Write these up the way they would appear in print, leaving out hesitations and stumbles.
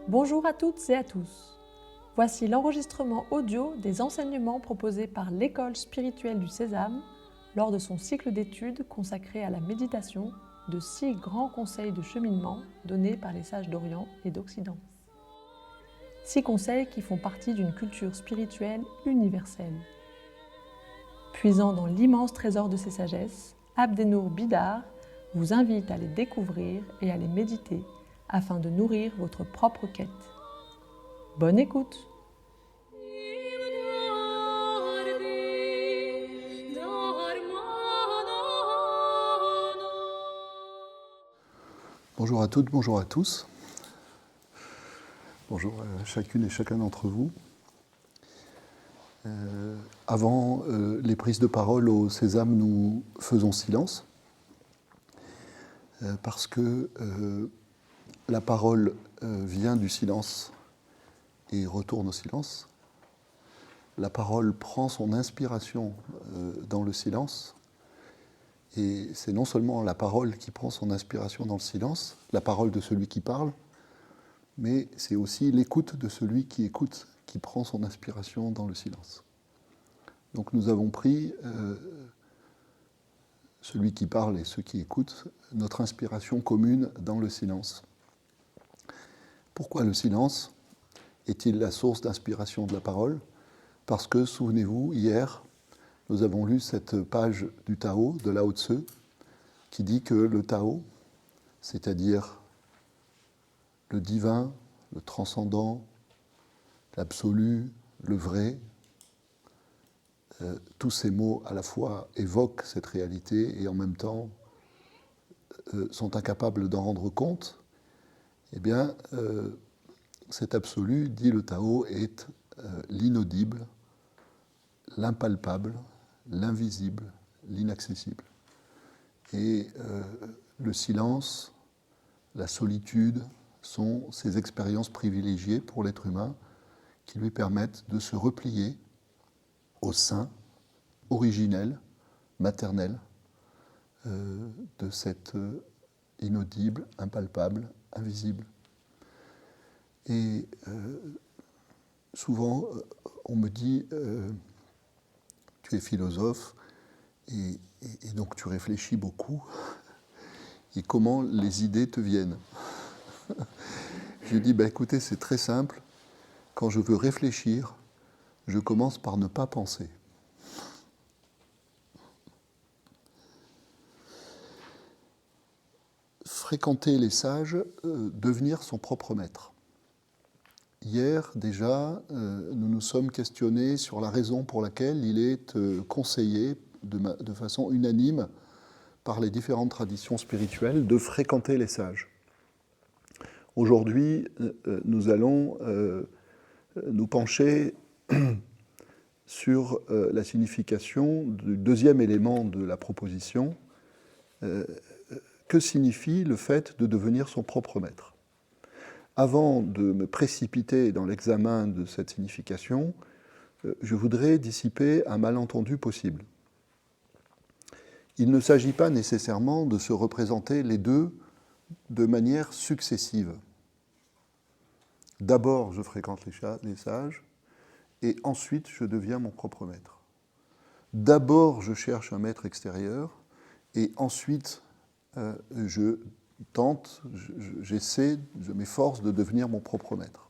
Bonjour à toutes et à tous. Voici l'enregistrement audio des enseignements proposés par l'École spirituelle du Sésame lors de son cycle d'études consacré à la méditation de 6 grands conseils de cheminement donnés par les sages d'Orient et d'Occident. 6 conseils qui font partie d'une culture spirituelle universelle. Puisant dans l'immense trésor de ses sagesses, Abdenour Bidar vous invite à les découvrir et à les méditer afin de nourrir votre propre quête. Bonne écoute! Bonjour à toutes, bonjour à tous. Bonjour à chacune et chacun d'entre vous. Avant les prises de parole au Sésame, nous faisons silence parce que la parole vient du silence et retourne au silence. La parole prend son inspiration dans le silence. Et c'est non seulement la parole qui prend son inspiration dans le silence, la parole de celui qui parle, mais c'est aussi l'écoute de celui qui écoute qui prend son inspiration dans le silence. Donc nous avons pris, celui qui parle et ceux qui écoutent, notre inspiration commune dans le silence. Pourquoi le silence est-il la source d'inspiration de la parole ? Parce que, souvenez-vous, hier, nous avons lu cette page du Tao, de Lao Tzu, qui dit que le Tao, c'est-à-dire le divin, le transcendant, l'absolu, le vrai, tous ces mots à la fois évoquent cette réalité et en même temps sont incapables d'en rendre compte. Eh bien, cet absolu, dit le Tao, est l'inaudible, l'impalpable, l'invisible, l'inaccessible. Et le silence, la solitude sont ces expériences privilégiées pour l'être humain qui lui permettent de se replier au sein originel, maternel, de cet inaudible, impalpable, invisible. Et souvent, on me dit, tu es philosophe, et donc tu réfléchis beaucoup, et comment les idées te viennent. Je dis, écoutez, c'est très simple, quand je veux réfléchir, je commence par ne pas penser. Fréquenter les sages, devenir son propre maître. Hier, déjà, nous nous sommes questionnés sur la raison pour laquelle il est conseillé de façon unanime par les différentes traditions spirituelles de fréquenter les sages. Aujourd'hui, nous allons nous pencher sur la signification du deuxième élément de la proposition. Que signifie le fait de devenir son propre maître ? Avant de me précipiter dans l'examen de cette signification, je voudrais dissiper un malentendu possible. Il ne s'agit pas nécessairement de se représenter les deux de manière successive. D'abord, je fréquente les sages, et ensuite, je deviens mon propre maître. D'abord, je cherche un maître extérieur, et ensuite, je tente, j'essaie, je m'efforce de devenir mon propre maître.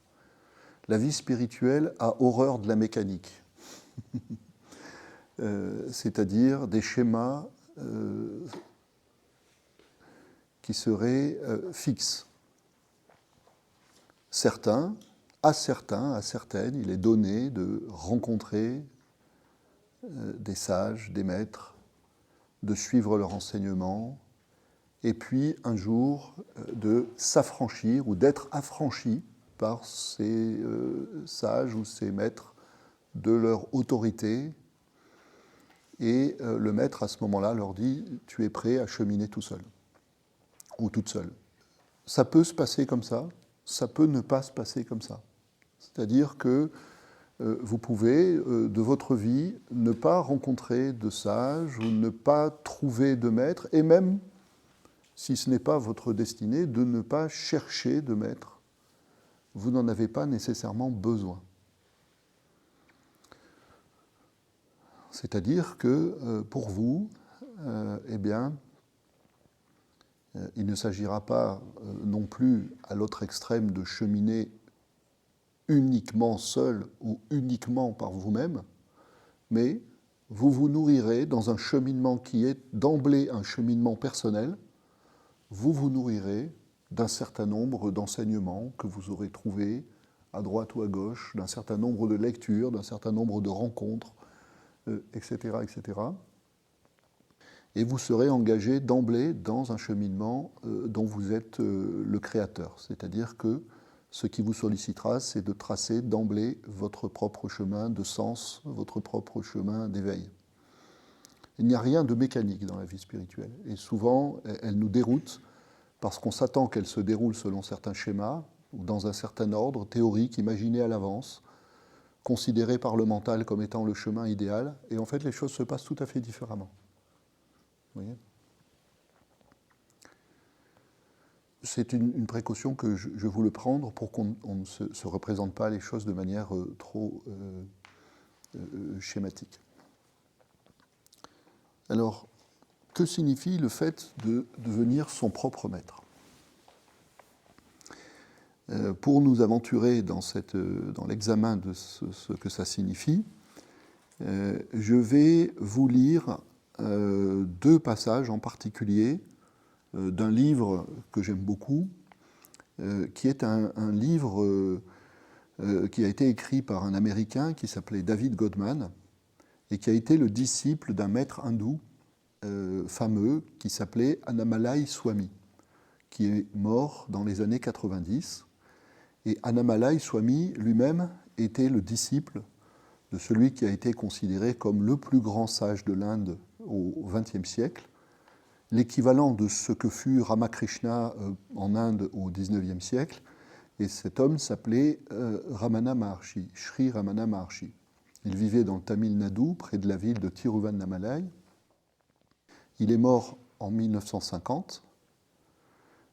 La vie spirituelle a horreur de la mécanique, c'est-à-dire des schémas qui seraient fixes. À certaines, il est donné de rencontrer des sages, des maîtres, de suivre leurs enseignements, et puis un jour de s'affranchir ou d'être affranchi par ces sages ou ces maîtres de leur autorité. Et le maître, à ce moment-là, leur dit « tu es prêt à cheminer tout seul » ou toute seule. Ça peut se passer comme ça peut ne pas se passer comme ça. C'est-à-dire que vous pouvez, de votre vie, ne pas rencontrer de sages ou ne pas trouver de maître, et même, si ce n'est pas votre destinée, de ne pas chercher de maître. vous n'en avez pas nécessairement besoin. C'est-à-dire que pour vous, il ne s'agira pas non plus à l'autre extrême de cheminer uniquement seul ou uniquement par vous-même, mais vous vous nourrirez dans un cheminement qui est d'emblée un cheminement personnel, vous vous nourrirez d'un certain nombre d'enseignements que vous aurez trouvés à droite ou à gauche, d'un certain nombre de lectures, d'un certain nombre de rencontres, etc., etc. Et vous serez engagé d'emblée dans un cheminement dont vous êtes le créateur. C'est-à-dire que ce qui vous sollicitera, c'est de tracer d'emblée votre propre chemin de sens, votre propre chemin d'éveil. Il n'y a rien de mécanique dans la vie spirituelle. Et souvent, elle nous déroute parce qu'on s'attend qu'elle se déroule selon certains schémas ou dans un certain ordre théorique imaginé à l'avance, considéré par le mental comme étant le chemin idéal. Et en fait, les choses se passent tout à fait différemment. Vous voyez ? C'est une précaution que je voulais prendre pour qu'on ne se représente pas les choses de manière trop schématique. Alors, que signifie le fait de devenir son propre maître ? Pour nous aventurer dans l'examen de ce que ça signifie, je vais vous lire deux passages en particulier d'un livre que j'aime beaucoup, qui est un livre qui a été écrit par un Américain qui s'appelait David Godman et qui a été le disciple d'un maître hindou fameux qui s'appelait Annamalai Swami, qui est mort dans les années 90. Et Annamalai Swami lui-même était le disciple de celui qui a été considéré comme le plus grand sage de l'Inde au XXe siècle, l'équivalent de ce que fut Ramakrishna en Inde au XIXe siècle. Et cet homme s'appelait Ramana Maharshi, Sri Ramana Maharshi. Il vivait dans le Tamil Nadu, près de la ville de Tiruvannamalai. Il est mort en 1950.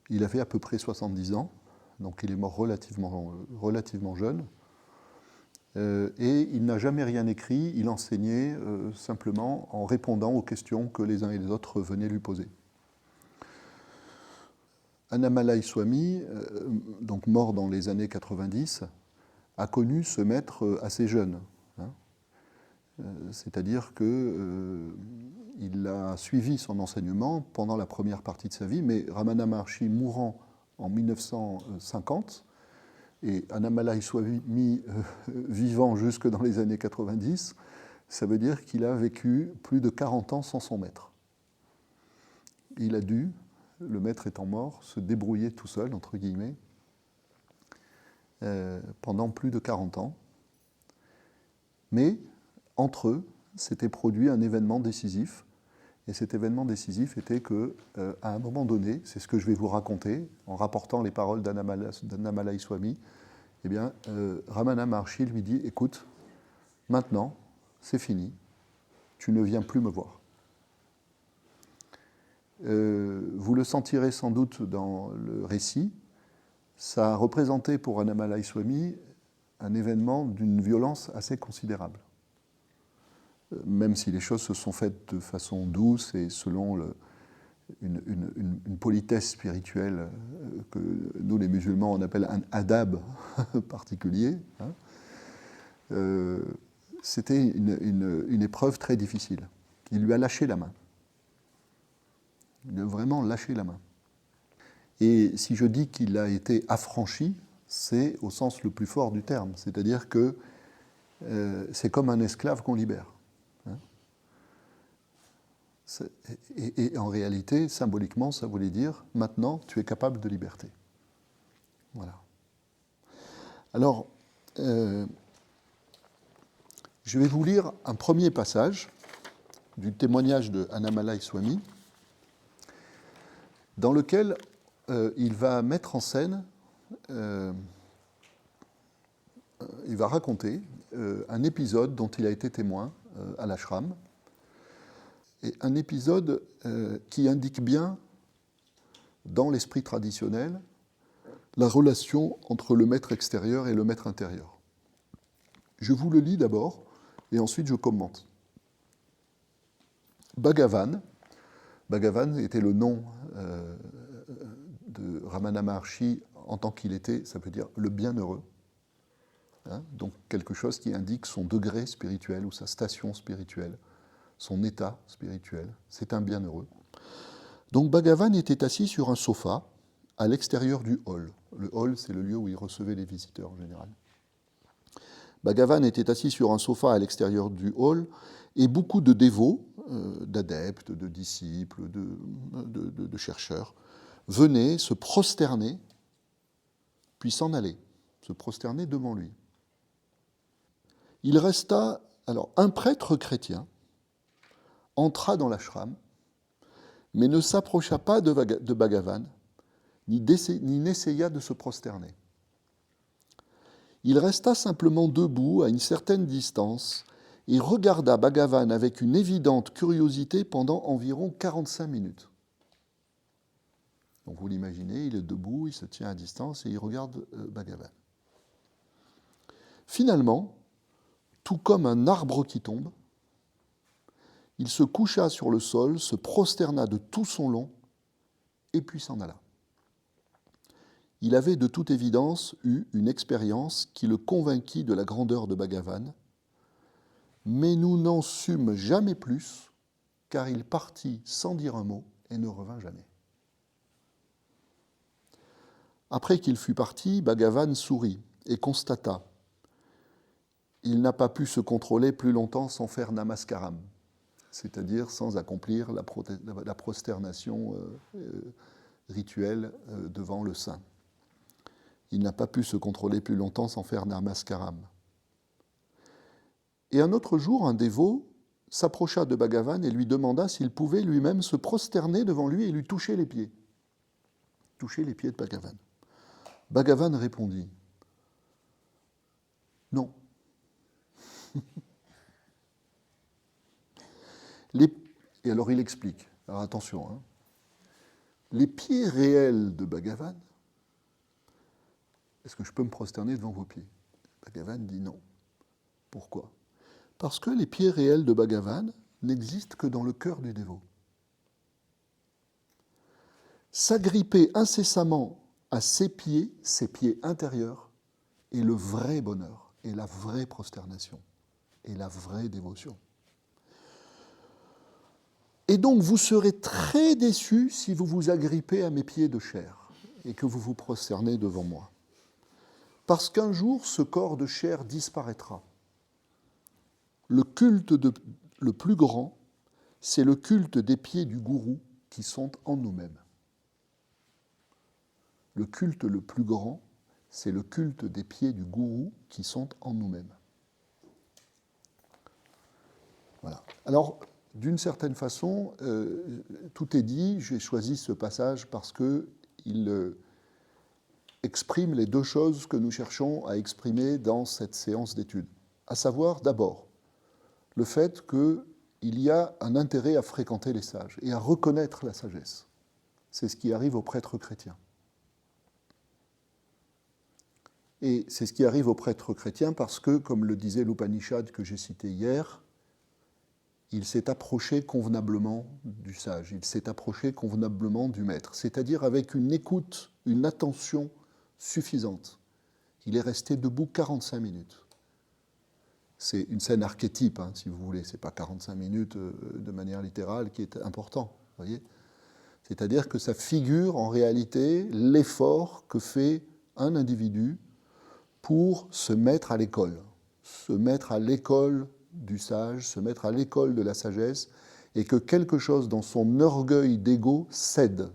Il avait à peu près 70 ans, donc il est mort relativement jeune. Et il n'a jamais rien écrit, il enseignait simplement en répondant aux questions que les uns et les autres venaient lui poser. Annamalai Swami, donc mort dans les années 90, a connu ce maître assez jeune. C'est-à-dire qu'il a suivi son enseignement pendant la première partie de sa vie, mais Ramana Maharshi mourant en 1950, et Annamalai Swami vivant jusque dans les années 90, ça veut dire qu'il a vécu plus de 40 ans sans son maître. Il a dû, le maître étant mort, se débrouiller tout seul, entre guillemets, pendant plus de 40 ans. Mais, entre eux, s'était produit un événement décisif. Et cet événement décisif était qu'à un moment donné, c'est ce que je vais vous raconter, en rapportant les paroles d'Annamalai Swami, eh bien, Ramana Maharshi lui dit « Écoute, maintenant, c'est fini, tu ne viens plus me voir. » Vous le sentirez sans doute dans le récit, ça a représenté pour Annamalai Swami un événement d'une violence assez considérable. Même si les choses se sont faites de façon douce et selon une politesse spirituelle que nous les musulmans on appelle un adab particulier, c'était une épreuve très difficile. Il lui a lâché la main. Il a vraiment lâché la main. Et si je dis qu'il a été affranchi, c'est au sens le plus fort du terme. C'est-à-dire que c'est comme un esclave qu'on libère. Et en réalité, symboliquement, ça voulait dire « maintenant, tu es capable de liberté ». Voilà. Alors, je vais vous lire un premier passage du témoignage de Annamalai Swami, dans lequel il va mettre en scène, il va raconter un épisode dont il a été témoin à l'ashram, et un épisode qui indique bien, dans l'esprit traditionnel, la relation entre le maître extérieur et le maître intérieur. Je vous le lis d'abord, et ensuite je commente. Bhagavan était le nom de Ramana Maharshi en tant qu'il était, ça veut dire le bienheureux. Hein, donc quelque chose qui indique son degré spirituel ou sa station spirituelle, son état spirituel. C'est un bienheureux. Donc Bhagavan était assis sur un sofa à l'extérieur du hall. Le hall, c'est le lieu où il recevait les visiteurs en général. Bhagavan était assis sur un sofa à l'extérieur du hall et beaucoup de dévots, d'adeptes, de disciples, de chercheurs, venaient se prosterner, puis s'en aller, se prosterner devant lui. Il resta, alors un prêtre chrétien entra dans l'ashram, mais ne s'approcha pas de Bhagavan, ni n'essaya de se prosterner. Il resta simplement debout à une certaine distance et regarda Bhagavan avec une évidente curiosité pendant environ 45 minutes. Donc vous l'imaginez, il est debout, il se tient à distance et il regarde Bhagavan. Finalement, tout comme un arbre qui tombe, il se coucha sur le sol, se prosterna de tout son long et puis s'en alla. Il avait de toute évidence eu une expérience qui le convainquit de la grandeur de Bhagavan, mais nous n'en sûmes jamais plus, car il partit sans dire un mot et ne revint jamais. Après qu'il fut parti, Bhagavan sourit et constata « Il n'a pas pu se contrôler plus longtemps sans faire namaskaram », c'est-à-dire sans accomplir la prosternation rituelle devant le saint. Il n'a pas pu se contrôler plus longtemps sans faire namaskaram. Et un autre jour, un dévot s'approcha de Bhagavan et lui demanda s'il pouvait lui-même se prosterner devant lui et lui toucher les pieds. Toucher les pieds de Bhagavan. Bhagavan répondit « Non. » Et alors il explique. Alors attention, hein. Les pieds réels de Bhagavan, est-ce que je peux me prosterner devant vos pieds? Bhagavan dit non. Pourquoi? Parce que les pieds réels de Bhagavan n'existent que dans le cœur du dévot. S'agripper incessamment à ses pieds intérieurs, est le vrai bonheur, et la vraie prosternation, et la vraie dévotion. Et donc vous serez très déçus si vous vous agrippez à mes pieds de chair et que vous vous prosternez devant moi. Parce qu'un jour, ce corps de chair disparaîtra. Le culte le plus grand, c'est le culte des pieds du gourou qui sont en nous-mêmes. Le culte le plus grand, c'est le culte des pieds du gourou qui sont en nous-mêmes. Voilà. Alors, d'une certaine façon, tout est dit. J'ai choisi ce passage parce qu'il exprime les deux choses que nous cherchons à exprimer dans cette séance d'études. À savoir, d'abord, le fait qu'il y a un intérêt à fréquenter les sages et à reconnaître la sagesse. C'est ce qui arrive aux prêtres chrétiens. Et c'est ce qui arrive aux prêtres chrétiens parce que, comme le disait l'Upanishad que j'ai cité hier, il s'est approché convenablement du sage, il s'est approché convenablement du maître, c'est-à-dire avec une écoute, une attention suffisante. Il est resté debout 45 minutes. C'est une scène archétype, hein, si vous voulez, ce n'est pas 45 minutes de manière littérale qui est important, voyez. C'est-à-dire que ça figure en réalité l'effort que fait un individu pour se mettre à l'école du sage, se mettre à l'école de la sagesse, et que quelque chose dans son orgueil d'ego cède.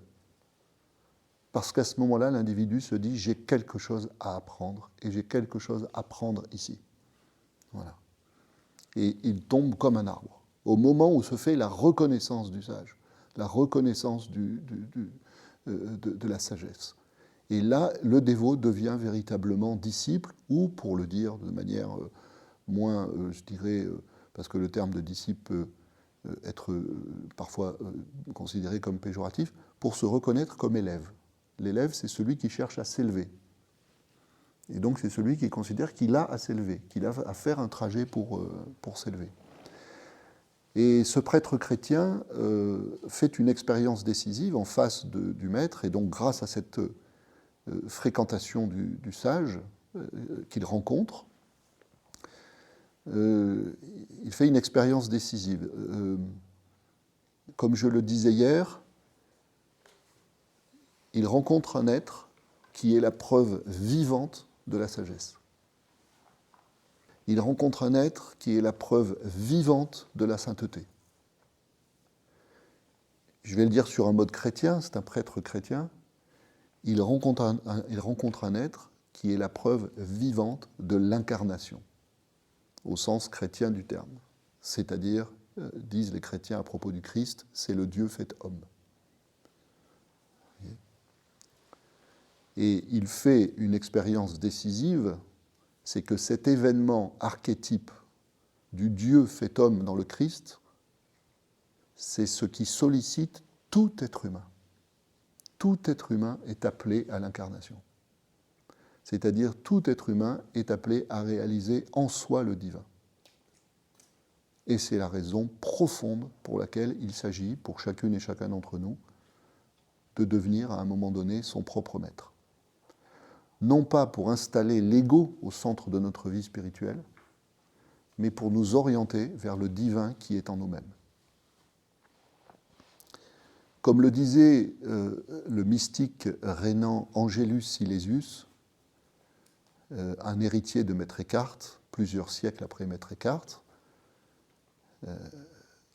Parce qu'à ce moment-là, l'individu se dit « j'ai quelque chose à apprendre, et j'ai quelque chose à prendre ici ». Voilà. Et il tombe comme un arbre. Au moment où se fait la reconnaissance du sage, la reconnaissance de la sagesse. Et là, le dévot devient véritablement disciple, ou, pour le dire de manière moins, je dirais, parce que le terme de disciple peut être parfois considéré comme péjoratif, pour se reconnaître comme élève. L'élève, c'est celui qui cherche à s'élever. Et donc, c'est celui qui considère qu'il a à s'élever, qu'il a à faire un trajet pour s'élever. Et ce prêtre chrétien fait une expérience décisive en face du maître, et donc grâce à cette fréquentation du sage qu'il rencontre, il fait une expérience décisive. Comme je le disais hier, il rencontre un être qui est la preuve vivante de la sagesse. Il rencontre un être qui est la preuve vivante de la sainteté. Je vais le dire sur un mode chrétien, c'est un prêtre chrétien. Il rencontre un être qui est la preuve vivante de l'incarnation, au sens chrétien du terme. C'est-à-dire, disent les chrétiens à propos du Christ, c'est le Dieu fait homme. Et il fait une expérience décisive, c'est que cet événement archétype du Dieu fait homme dans le Christ, c'est ce qui sollicite tout être humain. Tout être humain est appelé à l'incarnation. C'est-à-dire, tout être humain est appelé à réaliser en soi le divin. Et c'est la raison profonde pour laquelle il s'agit, pour chacune et chacun d'entre nous, de devenir à un moment donné son propre maître. Non pas pour installer l'ego au centre de notre vie spirituelle, mais pour nous orienter vers le divin qui est en nous-mêmes. Comme le disait le mystique rhénan Angelus Silesius, un héritier de Maître Eckhart, plusieurs siècles après Maître Eckhart,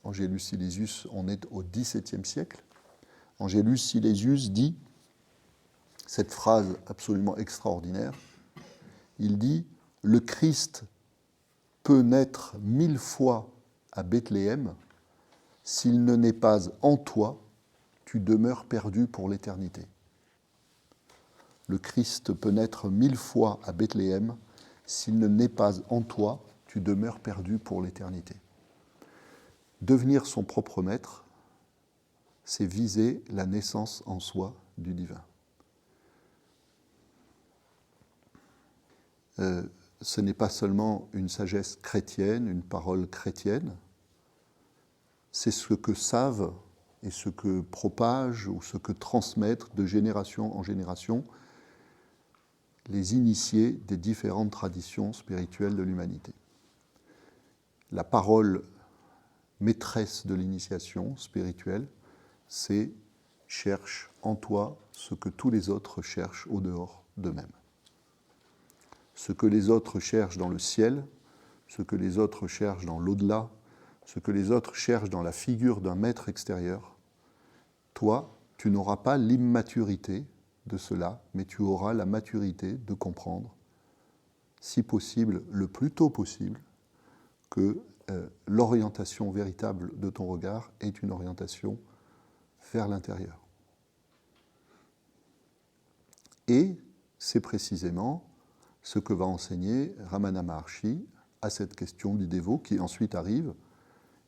Angelus Silesius, on est au XVIIe siècle. Angelus Silesius dit cette phrase absolument extraordinaire. Il dit « Le Christ peut naître 1000 fois à Bethléem, s'il ne naît pas en toi, tu demeures perdu pour l'éternité. » Le Christ peut naître 1000 fois à Bethléem, s'il ne naît pas en toi, tu demeures perdu pour l'éternité. Devenir son propre maître, c'est viser la naissance en soi du divin. Ce n'est pas seulement une sagesse chrétienne, une parole chrétienne, c'est ce que savent et ce que propagent ou ce que transmettent de génération en génération les initiés des différentes traditions spirituelles de l'humanité. La parole maîtresse de l'initiation spirituelle, c'est « cherche en toi ce que tous les autres cherchent au dehors d'eux-mêmes ». Ce que les autres cherchent dans le ciel, ce que les autres cherchent dans l'au-delà, ce que les autres cherchent dans la figure d'un maître extérieur, toi, tu n'auras pas l'immaturité de cela, mais tu auras la maturité de comprendre, si possible, le plus tôt possible, que l'orientation véritable de ton regard est une orientation vers l'intérieur. Et c'est précisément ce que va enseigner Ramana Maharshi à cette question du dévot qui ensuite arrive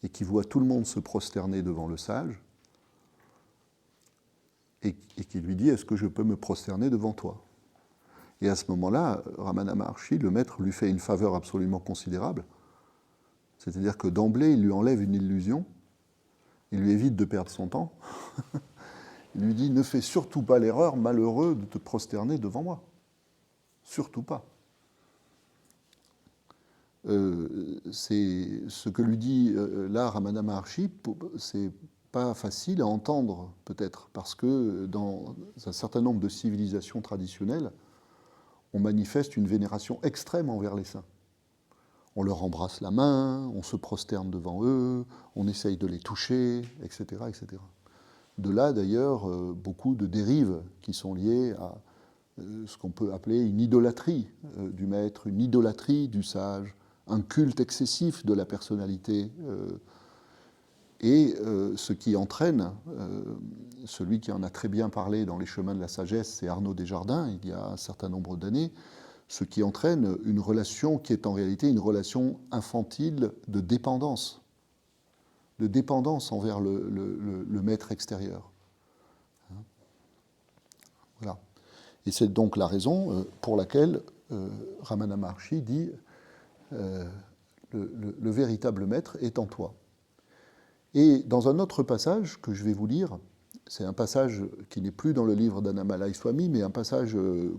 et qui voit tout le monde se prosterner devant le sage et qui lui dit « Est-ce que je peux me prosterner devant toi ?» Et à ce moment-là, Ramana Maharshi, le maître, lui fait une faveur absolument considérable. C'est-à-dire que d'emblée, il lui enlève une illusion, il lui évite de perdre son temps. Il lui dit « Ne fais surtout pas l'erreur, malheureux, de te prosterner devant moi. » Surtout pas. C'est ce que lui dit là Ramana Maharshi, c'est pas facile à entendre peut-être, parce que dans un certain nombre de civilisations traditionnelles, on manifeste une vénération extrême envers les saints. On leur embrasse la main, on se prosterne devant eux, on essaye de les toucher, etc., etc. De là d'ailleurs beaucoup de dérives qui sont liées à ce qu'on peut appeler une idolâtrie du maître, une idolâtrie du sage, un culte excessif de la personnalité, et ce qui entraîne, celui qui en a très bien parlé dans les chemins de la sagesse, c'est Arnaud Desjardins, il y a un certain nombre d'années, ce qui entraîne une relation qui est en réalité une relation infantile de dépendance envers le maître extérieur. Voilà. Et c'est donc la raison pour laquelle Ramana Maharshi dit le véritable maître est en toi. Et dans un autre passage que je vais vous lire, c'est un passage qui n'est plus dans le livre d'Annamalai Swami, mais un passage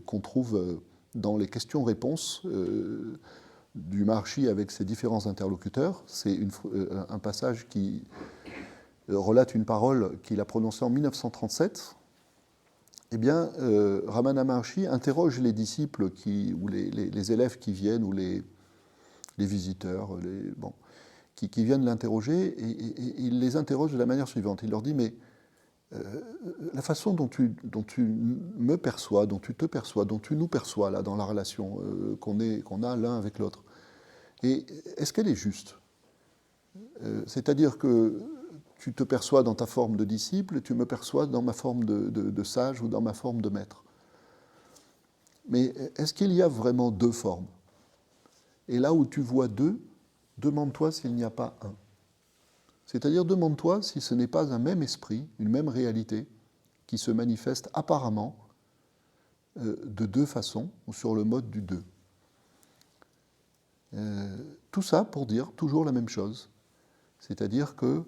qu'on trouve dans les questions-réponses du Maharshi avec ses différents interlocuteurs. C'est un passage qui relate une parole qu'il a prononcée en 1937. Eh bien, Ramana Maharshi interroge les disciples ou les élèves qui viennent, ou les visiteurs, qui viennent l'interroger, et il les interroge de la manière suivante. Il leur dit, mais la façon dont tu me perçois, dont tu te perçois, dont tu nous perçois là, dans la relation qu'on a l'un avec l'autre, et est-ce qu'elle est juste ? C'est-à-dire que tu te perçois dans ta forme de disciple, tu me perçois dans ma forme de sage ou dans ma forme de maître. Mais est-ce qu'il y a vraiment deux formes ? Et là où tu vois deux, demande-toi s'il n'y a pas un. C'est-à-dire, demande-toi si ce n'est pas un même esprit, une même réalité, qui se manifeste apparemment de deux façons, ou sur le mode du deux. Tout ça pour dire toujours la même chose. C'est-à-dire que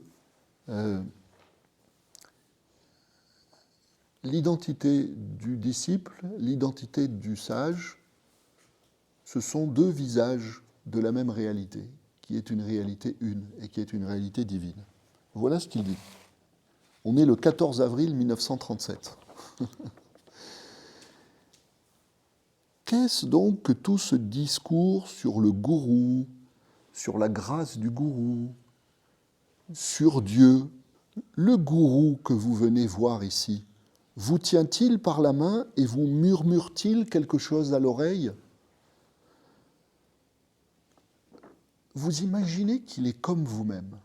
l'identité du disciple, l'identité du sage, ce sont deux visages de la même réalité, qui est une réalité une et qui est une réalité divine. Voilà ce qu'il dit. On est le 14 avril 1937. Qu'est-ce donc que tout ce discours sur le gourou, sur la grâce du gourou, sur Dieu? Le gourou que vous venez voir ici, vous tient-il par la main et vous murmure-t-il quelque chose à l'oreille? Vous imaginez qu'il est comme vous-même.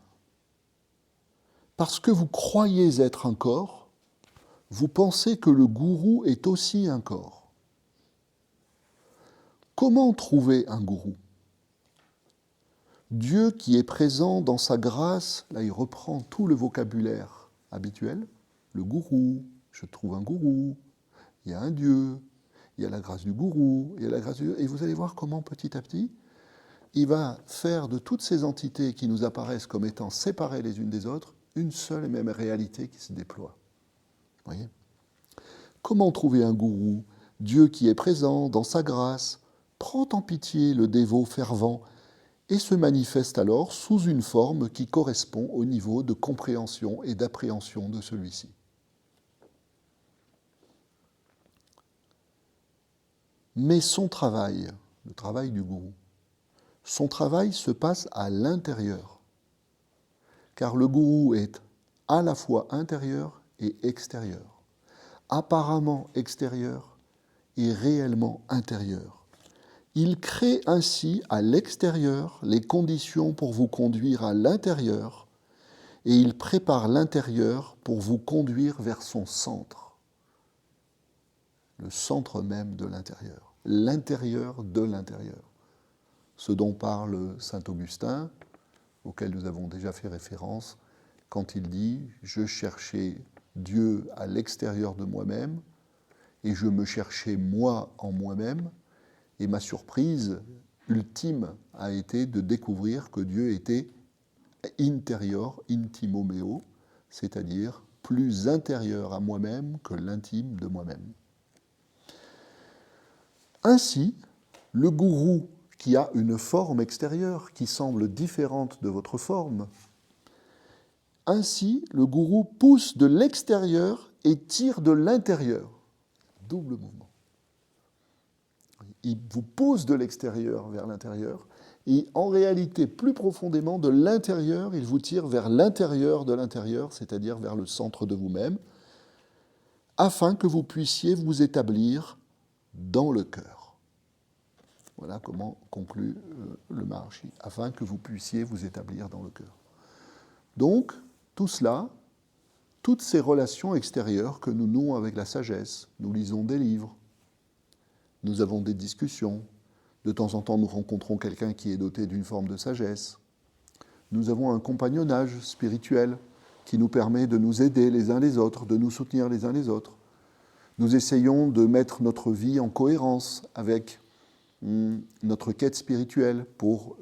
Parce que vous croyez être un corps, vous pensez que le gourou est aussi un corps. Comment trouver un gourou ? Dieu qui est présent dans sa grâce, là il reprend tout le vocabulaire habituel, le gourou, je trouve un gourou, il y a un Dieu, il y a la grâce du gourou, il y a la grâce du Dieu, et vous allez voir comment petit à petit, il va faire de toutes ces entités qui nous apparaissent comme étant séparées les unes des autres, une seule et même réalité qui se déploie. Vous voyez ? Comment trouver un gourou ? Dieu qui est présent dans sa grâce, prend en pitié le dévot fervent et se manifeste alors sous une forme qui correspond au niveau de compréhension et d'appréhension de celui-ci. Mais son travail, le travail du gourou, son travail se passe à l'intérieur, car le gourou est à la fois intérieur et extérieur, apparemment extérieur et réellement intérieur. Il crée ainsi à l'extérieur les conditions pour vous conduire à l'intérieur et il prépare l'intérieur pour vous conduire vers son centre, le centre même de l'intérieur, l'intérieur de l'intérieur. Ce dont parle saint Augustin, auquel nous avons déjà fait référence, quand il dit « Je cherchais Dieu à l'extérieur de moi-même et je me cherchais moi en moi-même ». Et ma surprise ultime a été de découvrir que Dieu était interior, intimo meo, c'est-à-dire plus intérieur à moi-même que l'intime de moi-même. Ainsi, le gourou qui a une forme extérieure qui semble différente de votre forme, ainsi le gourou pousse de l'extérieur et tire de l'intérieur. Double mouvement. Il vous pousse de l'extérieur vers l'intérieur, et en réalité, plus profondément, de l'intérieur, il vous tire vers l'intérieur de l'intérieur, c'est-à-dire vers le centre de vous-même, afin que vous puissiez vous établir dans le cœur. Voilà comment conclut le Maharshi, afin que vous puissiez vous établir dans le cœur. Donc, tout cela, toutes ces relations extérieures que nous nouons avec la sagesse, nous lisons des livres, nous avons des discussions, de temps en temps nous rencontrons quelqu'un qui est doté d'une forme de sagesse. Nous avons un compagnonnage spirituel qui nous permet de nous aider les uns les autres, de nous soutenir les uns les autres. Nous essayons de mettre notre vie en cohérence avec notre quête spirituelle pour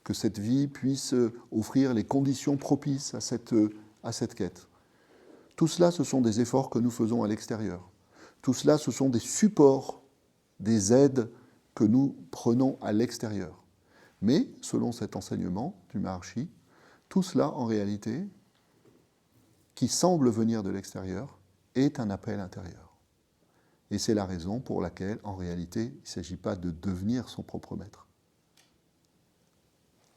que cette vie puisse offrir les conditions propices à cette quête. Tout cela, ce sont des efforts que nous faisons à l'extérieur. Tout cela, ce sont des supports, des aides que nous prenons à l'extérieur. Mais, selon cet enseignement du Maharshi, tout cela, en réalité, qui semble venir de l'extérieur, est un appel intérieur. Et c'est la raison pour laquelle, en réalité, il ne s'agit pas de devenir son propre maître.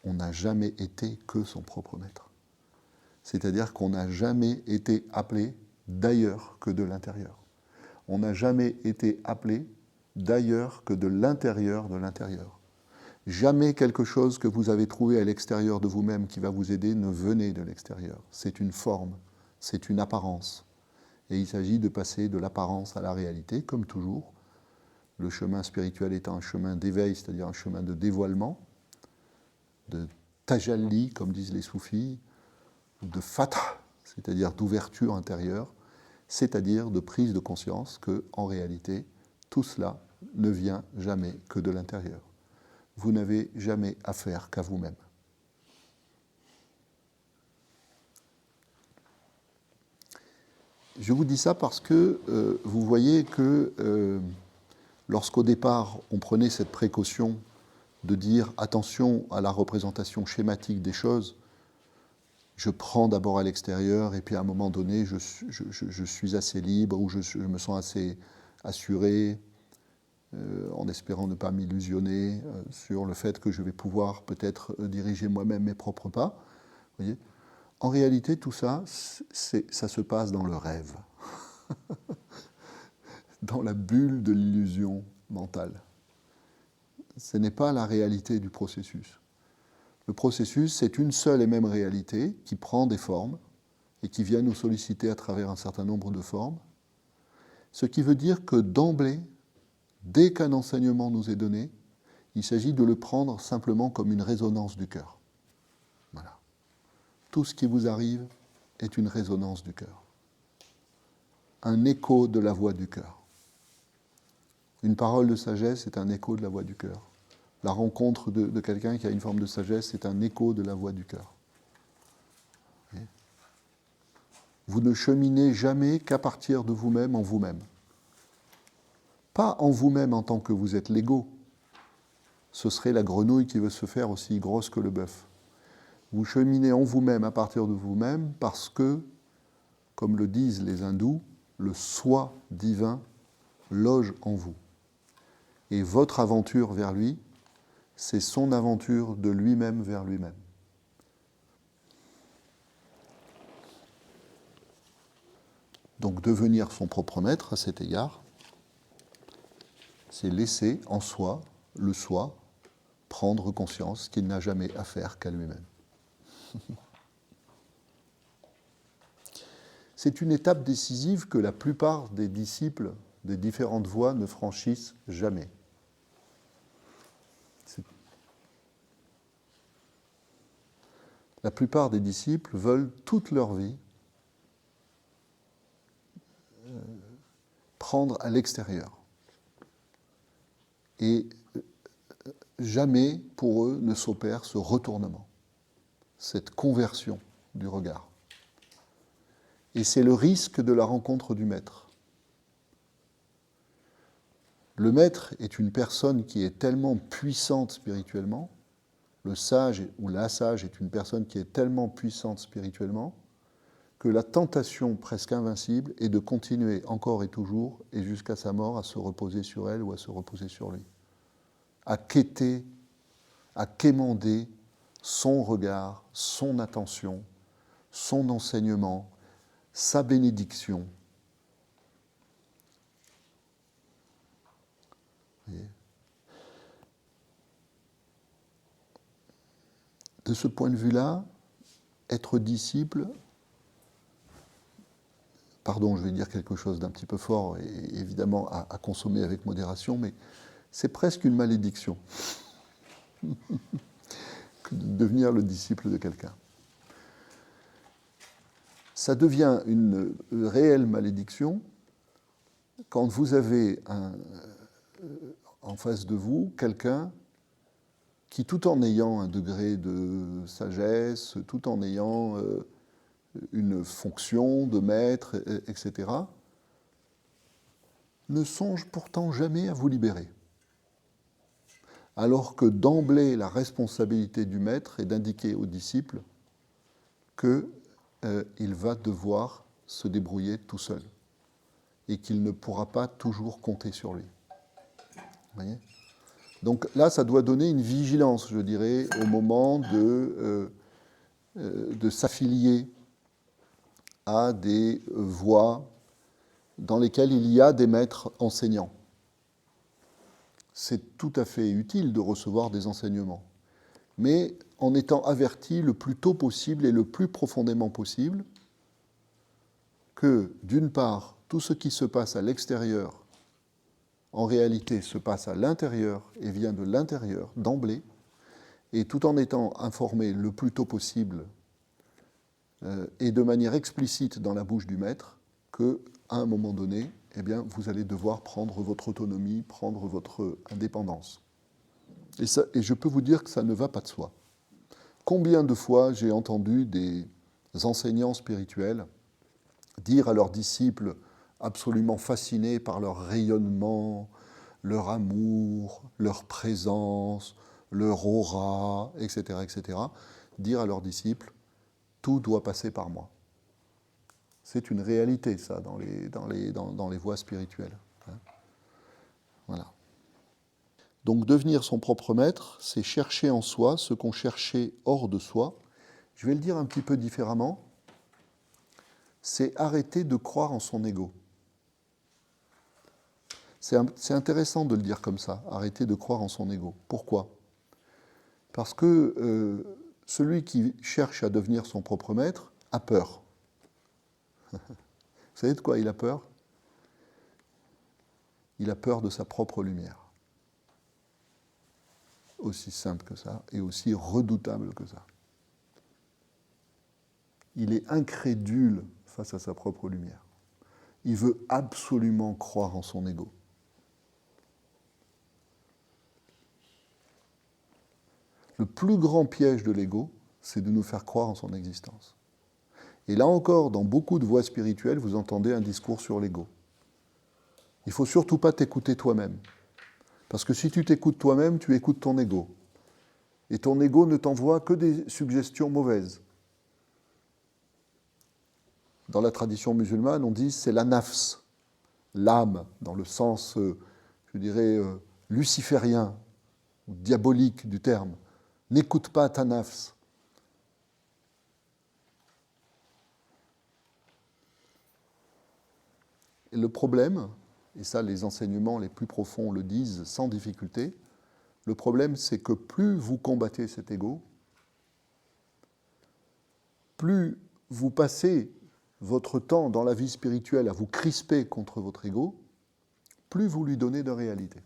On n'a jamais été que son propre maître. C'est-à-dire qu'on n'a jamais été appelé d'ailleurs que de l'intérieur. On n'a jamais été appelé d'ailleurs que de l'intérieur de l'intérieur. Jamais quelque chose que vous avez trouvé à l'extérieur de vous-même qui va vous aider ne venait de l'extérieur. C'est une forme, c'est une apparence. Et il s'agit de passer de l'apparence à la réalité, comme toujours. Le chemin spirituel étant un chemin d'éveil, c'est-à-dire un chemin de dévoilement, de tajalli, comme disent les soufis, de fatah, c'est-à-dire d'ouverture intérieure, c'est-à-dire de prise de conscience que, en réalité, tout cela ne vient jamais que de l'intérieur. Vous n'avez jamais affaire qu'à vous-même. Je vous dis ça parce que vous voyez que lorsqu'au départ on prenait cette précaution de dire attention à la représentation schématique des choses, je prends d'abord à l'extérieur et puis à un moment donné je suis assez libre ou je me sens assez assuré en espérant ne pas m'illusionner sur le fait que je vais pouvoir peut-être diriger moi-même mes propres pas. Vous voyez ? En réalité, tout ça, ça se passe dans le rêve, dans la bulle de l'illusion mentale. Ce n'est pas la réalité du processus. Le processus, c'est une seule et même réalité qui prend des formes et qui vient nous solliciter à travers un certain nombre de formes. Ce qui veut dire que d'emblée, dès qu'un enseignement nous est donné, il s'agit de le prendre simplement comme une résonance du cœur. Voilà. Tout ce qui vous arrive est une résonance du cœur. Un écho de la voix du cœur. Une parole de sagesse est un écho de la voix du cœur. La rencontre de quelqu'un qui a une forme de sagesse est un écho de la voix du cœur. Vous ne cheminez jamais qu'à partir de vous-même en vous-même. Pas en vous-même en tant que vous êtes l'ego. Ce serait la grenouille qui veut se faire aussi grosse que le bœuf. Vous cheminez en vous-même à partir de vous-même parce que, comme le disent les hindous, le soi divin loge en vous. Et votre aventure vers lui, c'est son aventure de lui-même vers lui-même. Donc devenir son propre maître à cet égard, c'est laisser en soi, le soi, prendre conscience qu'il n'a jamais affaire qu'à lui-même. C'est une étape décisive que la plupart des disciples des différentes voies ne franchissent jamais. La plupart des disciples veulent toute leur vie prendre à l'extérieur. Et jamais pour eux ne s'opère ce retournement, cette conversion du regard. Et c'est le risque de la rencontre du maître. Le maître est une personne qui est tellement puissante spirituellement, le sage ou la sage est une personne qui est tellement puissante spirituellement, que la tentation presque invincible est de continuer encore et toujours, et jusqu'à sa mort, à se reposer sur elle ou à se reposer sur lui. À quêter, à quémander son regard, son attention, son enseignement, sa bénédiction. Vous voyez ? De ce point de vue-là, être disciple, pardon, je vais dire quelque chose d'un petit peu fort et évidemment à consommer avec modération, mais c'est presque une malédiction que de devenir le disciple de quelqu'un. Ça devient une réelle malédiction quand vous avez en face de vous quelqu'un qui, tout en ayant un degré de sagesse, tout en ayant une fonction de maître, etc., ne songe pourtant jamais à vous libérer. Alors que d'emblée, la responsabilité du maître est d'indiquer au disciple qu'il va devoir se débrouiller tout seul et qu'il ne pourra pas toujours compter sur lui. Vous voyez ? Donc là, ça doit donner une vigilance, je dirais, au moment de s'affilier à des voies dans lesquelles il y a des maîtres enseignants. C'est tout à fait utile de recevoir des enseignements, mais en étant averti le plus tôt possible et le plus profondément possible que, d'une part, tout ce qui se passe à l'extérieur, en réalité, se passe à l'intérieur et vient de l'intérieur, d'emblée, et tout en étant informé le plus tôt possible et de manière explicite dans la bouche du maître, qu'à un moment donné, eh bien, vous allez devoir prendre votre autonomie, prendre votre indépendance. Et je peux vous dire que ça ne va pas de soi. Combien de fois j'ai entendu des enseignants spirituels dire à leurs disciples, absolument fascinés par leur rayonnement, leur amour, leur présence, leur aura, etc., dire à leurs disciples, tout doit passer par moi. C'est une réalité, ça, dans les voies spirituelles. Voilà. Donc, devenir son propre maître, c'est chercher en soi ce qu'on cherchait hors de soi. Je vais le dire un petit peu différemment. C'est arrêter de croire en son ego. C'est intéressant de le dire comme ça, arrêter de croire en son ego. Pourquoi ? Parce que celui qui cherche à devenir son propre maître a peur. Vous savez de quoi il a peur ? Il a peur de sa propre lumière. Aussi simple que ça et aussi redoutable que ça. Il est incrédule face à sa propre lumière. Il veut absolument croire en son ego. Le plus grand piège de l'ego, c'est de nous faire croire en son existence. Et là encore, dans beaucoup de voies spirituelles, vous entendez un discours sur l'ego. Il ne faut surtout pas t'écouter toi-même. Parce que si tu t'écoutes toi-même, tu écoutes ton ego. Et ton ego ne t'envoie que des suggestions mauvaises. Dans la tradition musulmane, on dit c'est la nafs, l'âme, dans le sens, je dirais, luciférien, ou diabolique du terme. N'écoute pas ta nafs. Et le problème, et ça les enseignements les plus profonds le disent sans difficulté, le problème c'est que plus vous combattez cet ego, plus vous passez votre temps dans la vie spirituelle à vous crisper contre votre ego, plus vous lui donnez de réalité.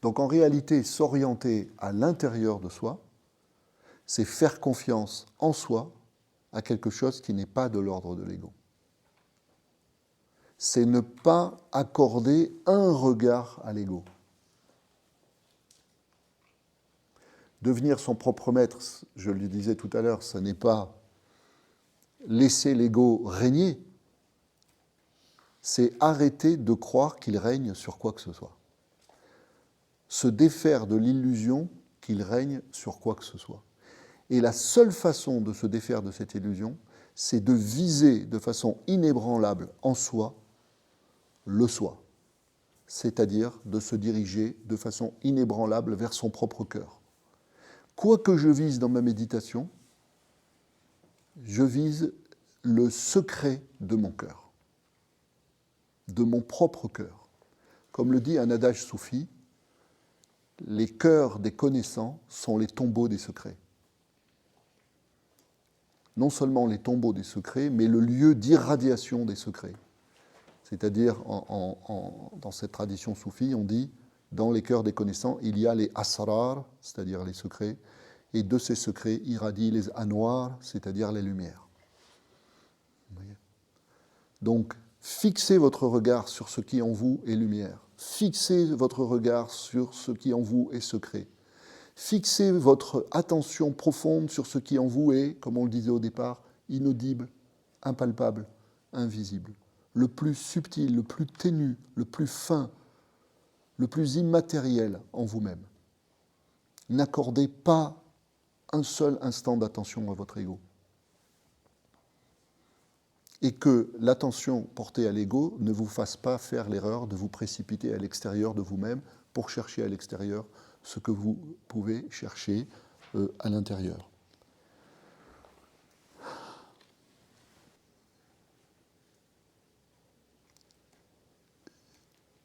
Donc en réalité, s'orienter à l'intérieur de soi, c'est faire confiance en soi à quelque chose qui n'est pas de l'ordre de l'ego. C'est ne pas accorder un regard à l'ego. Devenir son propre maître, je le disais tout à l'heure, ce n'est pas laisser l'ego régner, c'est arrêter de croire qu'il règne sur quoi que ce soit. Se défaire de l'illusion qu'il règne sur quoi que ce soit. Et la seule façon de se défaire de cette illusion, c'est de viser de façon inébranlable en soi le soi, c'est-à-dire de se diriger de façon inébranlable vers son propre cœur. Quoi que je vise dans ma méditation, je vise le secret de mon cœur, de mon propre cœur. Comme le dit un adage soufi, les cœurs des connaissants sont les tombeaux des secrets. Non seulement les tombeaux des secrets, mais le lieu d'irradiation des secrets. C'est-à-dire, dans cette tradition soufie, on dit, dans les cœurs des connaissants, il y a les asrar, c'est-à-dire les secrets, et de ces secrets irradient les anwar, c'est-à-dire les lumières. Vous voyez ? Donc, fixez votre regard sur ce qui en vous est lumière. Fixez votre regard sur ce qui en vous est secret. Fixez votre attention profonde sur ce qui en vous est, comme on le disait au départ, inaudible, impalpable, invisible. Le plus subtil, le plus ténu, le plus fin, le plus immatériel en vous-même. N'accordez pas un seul instant d'attention à votre ego. Et que l'attention portée à l'ego ne vous fasse pas faire l'erreur de vous précipiter à l'extérieur de vous-même pour chercher à l'extérieur ce que vous pouvez chercher à l'intérieur.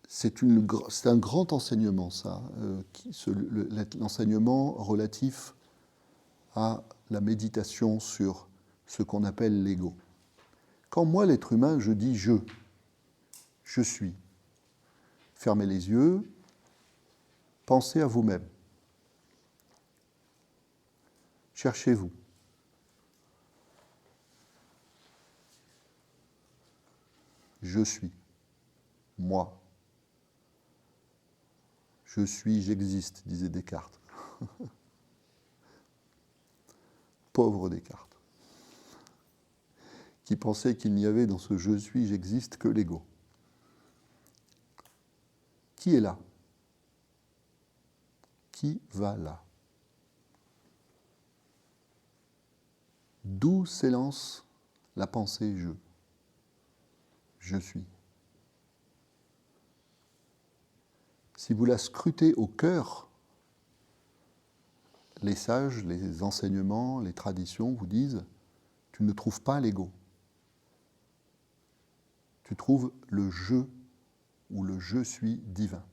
C'est un grand enseignement, ça, l'enseignement relatif à la méditation sur ce qu'on appelle l'ego. Quand moi, l'être humain, je dis je suis. Fermez les yeux, pensez à vous-même. Cherchez-vous. Je suis. Moi. Je suis, j'existe, disait Descartes. Pauvre Descartes, qui pensait qu'il n'y avait dans ce je suis, j'existe que l'ego. Qui est là? Qui va là? D'où s'élance la pensée je? Je suis. Si vous la scrutez au cœur, les sages, les enseignements, les traditions vous disent « tu ne trouves pas l'ego ». Tu trouves le « je » ou le « je suis » divin.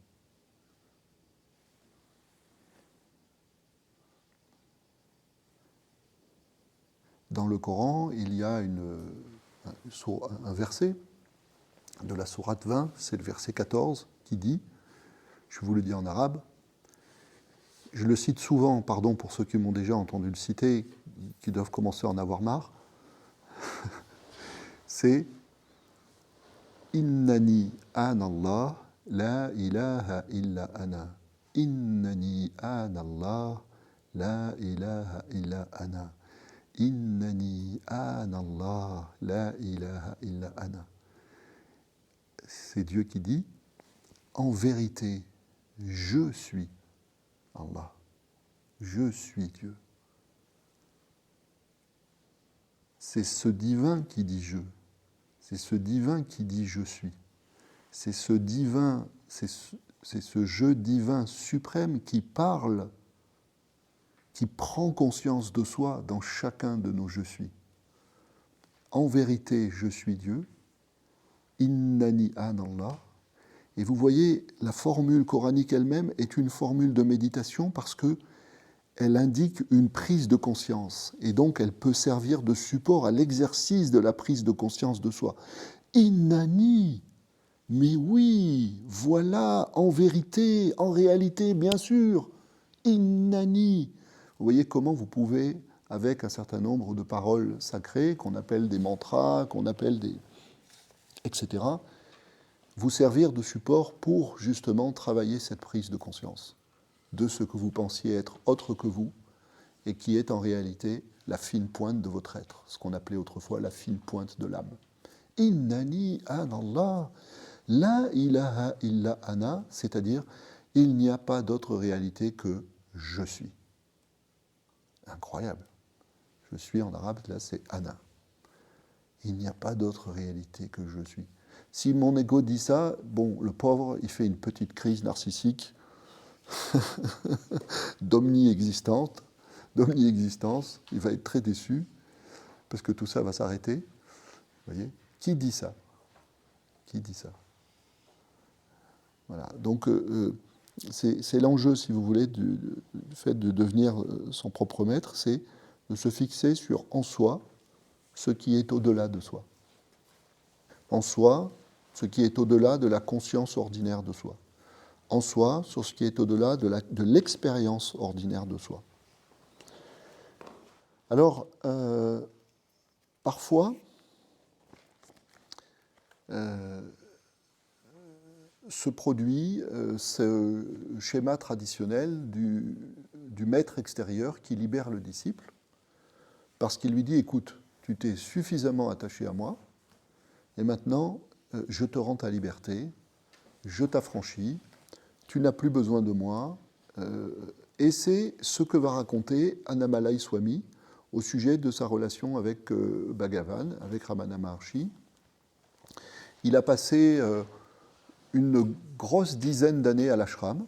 Dans le Coran, il y a un verset de la sourate 20, c'est le verset 14, qui dit, je vous le dis en arabe, je le cite souvent, pardon pour ceux qui m'ont déjà entendu le citer, qui doivent commencer à en avoir marre, c'est « Innani anallah, la ilaha illa ana. Innani anallah, la ilaha illa ana. Innani anallah, la ilaha illa ana. » C'est Dieu qui dit « En vérité, je suis Allah. Je suis Dieu. » C'est ce divin qui dit « je ». C'est ce divin qui dit « je suis ». C'est ce divin, c'est ce je divin suprême qui parle, qui prend conscience de soi dans chacun de nos « je suis ». En vérité, je suis Dieu. Innani anallah. Et vous voyez, la formule coranique elle-même est une formule de méditation parce qu'elle indique une prise de conscience. Et donc, elle peut servir de support à l'exercice de la prise de conscience de soi. Innani, mais oui, voilà, en vérité, en réalité, bien sûr. Innani. Vous voyez comment vous pouvez, avec un certain nombre de paroles sacrées, qu'on appelle des mantras, qu'on appelle des... etc., vous servir de support pour justement travailler cette prise de conscience de ce que vous pensiez être autre que vous et qui est en réalité la fine pointe de votre être, ce qu'on appelait autrefois la fine pointe de l'âme. Innani anallah, la ilaha illa ana, c'est-à-dire il n'y a pas d'autre réalité que je suis. Incroyable. Je suis en arabe, là c'est ana. Il n'y a pas d'autre réalité que je suis. Si mon ego dit ça, bon, le pauvre, il fait une petite crise narcissique d'omni-existence, il va être très déçu, parce que tout ça va s'arrêter. Vous voyez ? Qui dit ça ? Qui dit ça ? Voilà. Donc, c'est l'enjeu, si vous voulez, du fait de devenir son propre maître, c'est de se fixer sur en soi ce qui est au-delà de soi. En soi, ce qui est au-delà de la conscience ordinaire de soi. En soi, sur ce qui est au-delà de l'expérience ordinaire de soi. Alors, parfois, se produit ce schéma traditionnel du maître extérieur qui libère le disciple, parce qu'il lui dit, écoute, tu t'es suffisamment attaché à moi, et maintenant, je te rends ta liberté, je t'affranchis, tu n'as plus besoin de moi, et c'est ce que va raconter Annamalai Swami au sujet de sa relation avec Bhagavan, avec Ramana Maharshi. Il a passé une grosse dizaine d'années à l'ashram,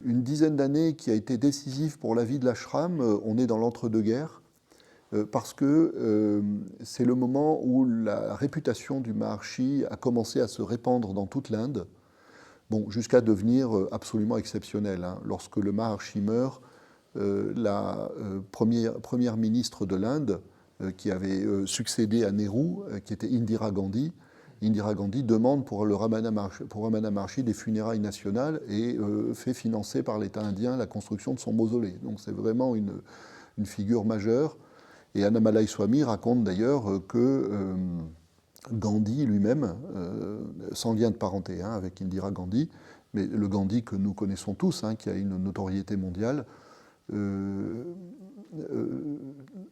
une dizaine d'années qui a été décisive pour la vie de l'ashram. On est dans l'entre-deux-guerres, parce que c'est le moment où la réputation du Maharshi a commencé à se répandre dans toute l'Inde, bon, jusqu'à devenir absolument exceptionnelle. Hein. Lorsque le Maharshi meurt, la première ministre de l'Inde, qui avait succédé à Nehru, qui était Indira Gandhi demande pour Ramana Maharshi des funérailles nationales et fait financer par l'État indien la construction de son mausolée. Donc c'est vraiment une figure majeure. Et Annamalai Swami raconte d'ailleurs que Gandhi lui-même, sans lien de parenté avec Indira Gandhi, mais le Gandhi que nous connaissons tous, qui a une notoriété mondiale,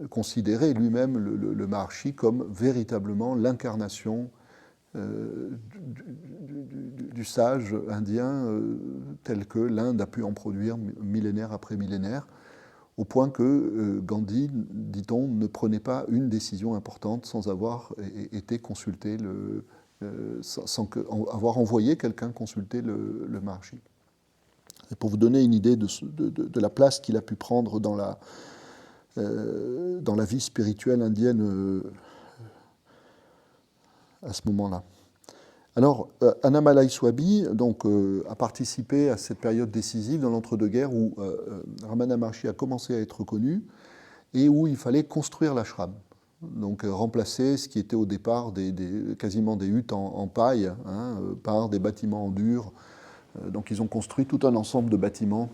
considérait lui-même le Maharshi comme véritablement l'incarnation du sage indien tel que l'Inde a pu en produire millénaire après millénaire, au point que Gandhi, dit-on, ne prenait pas une décision importante sans avoir été consulté, sans avoir envoyé quelqu'un consulter le Maharshi. Et pour vous donner une idée de la place qu'il a pu prendre dans la vie spirituelle indienne à ce moment-là. Alors, Annamalai Swami donc, a participé à cette période décisive dans l'entre-deux-guerres où Ramana Maharshi a commencé à être connu et où il fallait construire l'ashram. Donc remplacer ce qui était au départ quasiment des huttes en paille par des bâtiments en dur. Donc ils ont construit tout un ensemble de bâtiments.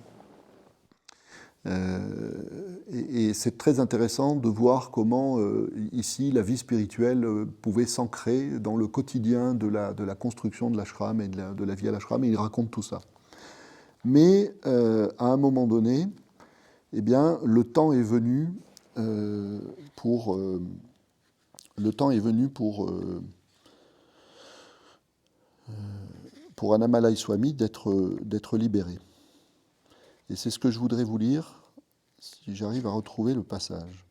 Et c'est très intéressant de voir comment ici la vie spirituelle pouvait s'ancrer dans le quotidien de la construction de l'ashram et de la vie à l'ashram, et il raconte tout ça. Mais à un moment donné, eh bien, le temps est venu pour Annamalai Swami d'être libéré. Et c'est ce que je voudrais vous lire, si j'arrive à retrouver le passage.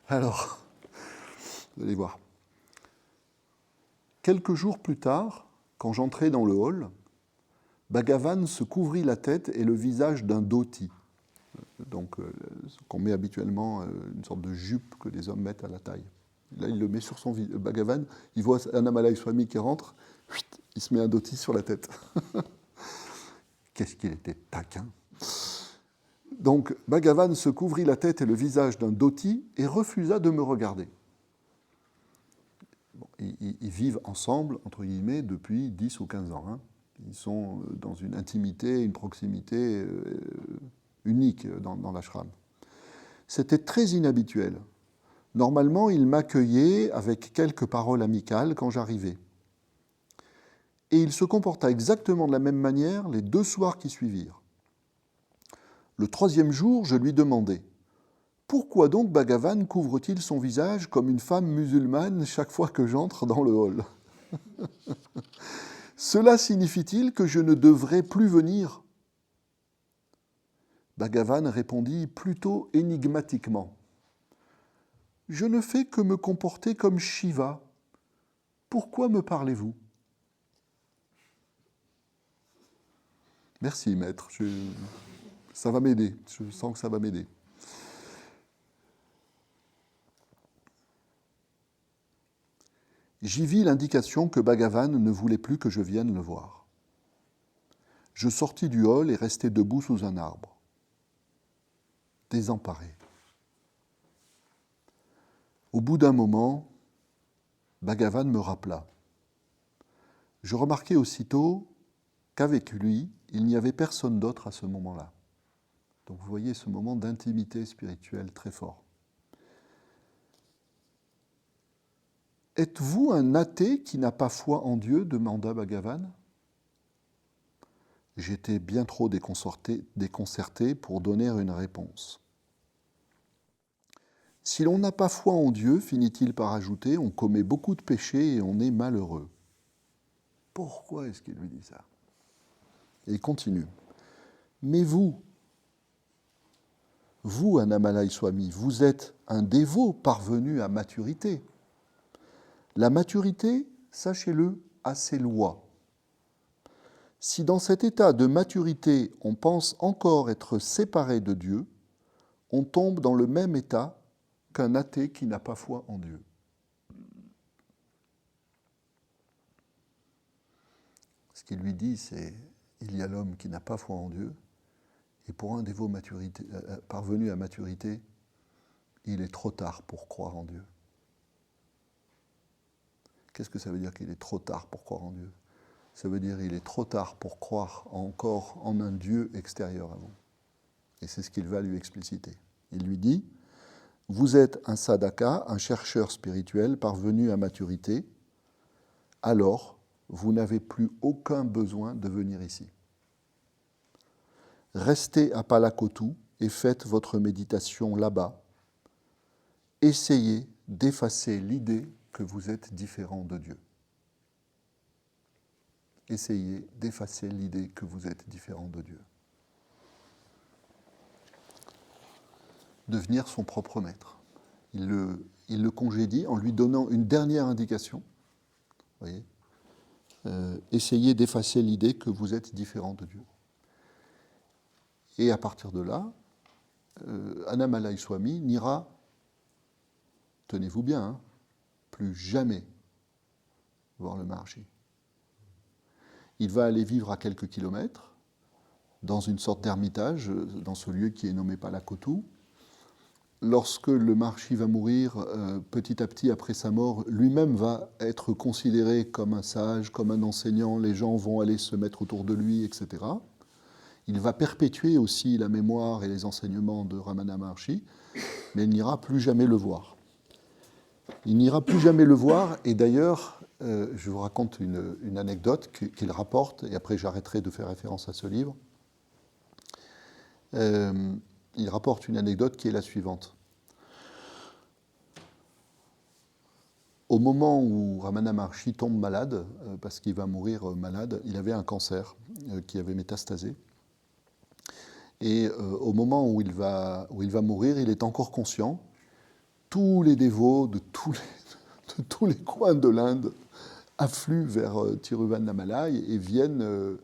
Alors, vous allez voir. Quelques jours plus tard, quand j'entrai dans le hall, Bhagavan se couvrit la tête et le visage d'un dhoti. Donc, ce qu'on met habituellement, une sorte de jupe que les hommes mettent à la taille. Là, il le met sur son visage. Bhagavan, il voit Annamalai Swami qui rentre, il se met un dhoti sur la tête. Qu'est-ce qu'il était taquin. Donc, Bhagavan se couvrit la tête et le visage d'un dhoti et refusa de me regarder. Bon, ils vivent ensemble, entre guillemets, depuis 10 ou 15 ans. Ils sont dans une intimité, une proximité unique dans l'ashram. C'était très inhabituel. Normalement, il m'accueillait avec quelques paroles amicales quand j'arrivais. Et il se comporta exactement de la même manière les 2 soirs qui suivirent. Le 3e jour, je lui demandai « Pourquoi donc Bhagavan couvre-t-il son visage comme une femme musulmane chaque fois que j'entre dans le hall ?» Cela signifie-t-il que je ne devrais plus venir ? Bhagavan répondit plutôt énigmatiquement. Je ne fais que me comporter comme Shiva. Pourquoi me parlez-vous ? Merci, maître. Ça va m'aider. Je sens que ça va m'aider. J'y vis l'indication que Bhagavan ne voulait plus que je vienne le voir. Je sortis du hall et restai debout sous un arbre, désemparé. Au bout d'un moment, Bhagavan me rappela. Je remarquai aussitôt qu'avec lui, il n'y avait personne d'autre à ce moment-là. Donc vous voyez ce moment d'intimité spirituelle très fort. Êtes-vous un athée qui n'a pas foi en Dieu demanda Bhagavan. J'étais bien trop déconcerté pour donner une réponse. Si l'on n'a pas foi en Dieu, finit-il par ajouter, on commet beaucoup de péchés et on est malheureux. Pourquoi est-ce qu'il lui dit ça? Et il continue. Mais vous, Annamalai Swami, vous êtes un dévot parvenu à maturité. La maturité, sachez-le, a ses lois. Si dans cet état de maturité, on pense encore être séparé de Dieu, on tombe dans le même état qu'un athée qui n'a pas foi en Dieu. Ce qu'il lui dit, c'est il y a l'homme qui n'a pas foi en Dieu, et pour un dévot parvenu à maturité, il est trop tard pour croire en Dieu. Qu'est-ce que ça veut dire qu'il est trop tard pour croire en Dieu? Ça veut dire qu'il est trop tard pour croire encore en un Dieu extérieur à vous. Et c'est ce qu'il va lui expliciter. Il lui dit, vous êtes un sadhaka, un chercheur spirituel parvenu à maturité, alors vous n'avez plus aucun besoin de venir ici. Restez à Palakotu et faites votre méditation là-bas. Essayez d'effacer l'idée que vous êtes différent de Dieu. Essayez d'effacer l'idée que vous êtes différent de Dieu. Devenir son propre maître. Il le congédie en lui donnant une dernière indication. Voyez, essayez d'effacer l'idée que vous êtes différent de Dieu. Et à partir de là, Annamalai Swami n'ira, tenez-vous bien, plus jamais voir le Maharshi. Il va aller vivre à quelques kilomètres, dans une sorte d'ermitage, dans ce lieu qui est nommé Palakotu. Lorsque le Maharshi va mourir, petit à petit après sa mort, lui-même va être considéré comme un sage, comme un enseignant, les gens vont aller se mettre autour de lui, etc. Il va perpétuer aussi la mémoire et les enseignements de Ramana Maharshi, mais il n'ira plus jamais le voir. Il n'ira plus jamais le voir, et d'ailleurs, je vous raconte une anecdote qu'il rapporte, et après j'arrêterai de faire référence à ce livre. Il rapporte une anecdote qui est la suivante. Au moment où Ramana Maharshi tombe malade, parce qu'il va mourir malade, il avait un cancer qui avait métastasé. Et au moment où il va mourir, il est encore conscient. Tous les dévots de tous les coins de l'Inde affluent vers Tiruvannamalai et viennent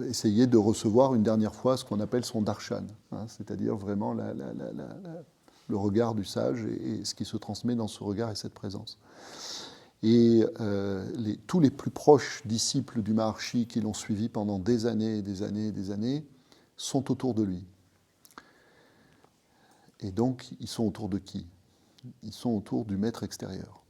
essayer de recevoir une dernière fois ce qu'on appelle son darshan, c'est-à-dire vraiment le regard du sage et ce qui se transmet dans ce regard et cette présence. Et tous les plus proches disciples du Maharshi qui l'ont suivi pendant des années et des années et des années sont autour de lui. Et donc, ils sont autour de qui? Ils sont autour du maître extérieur.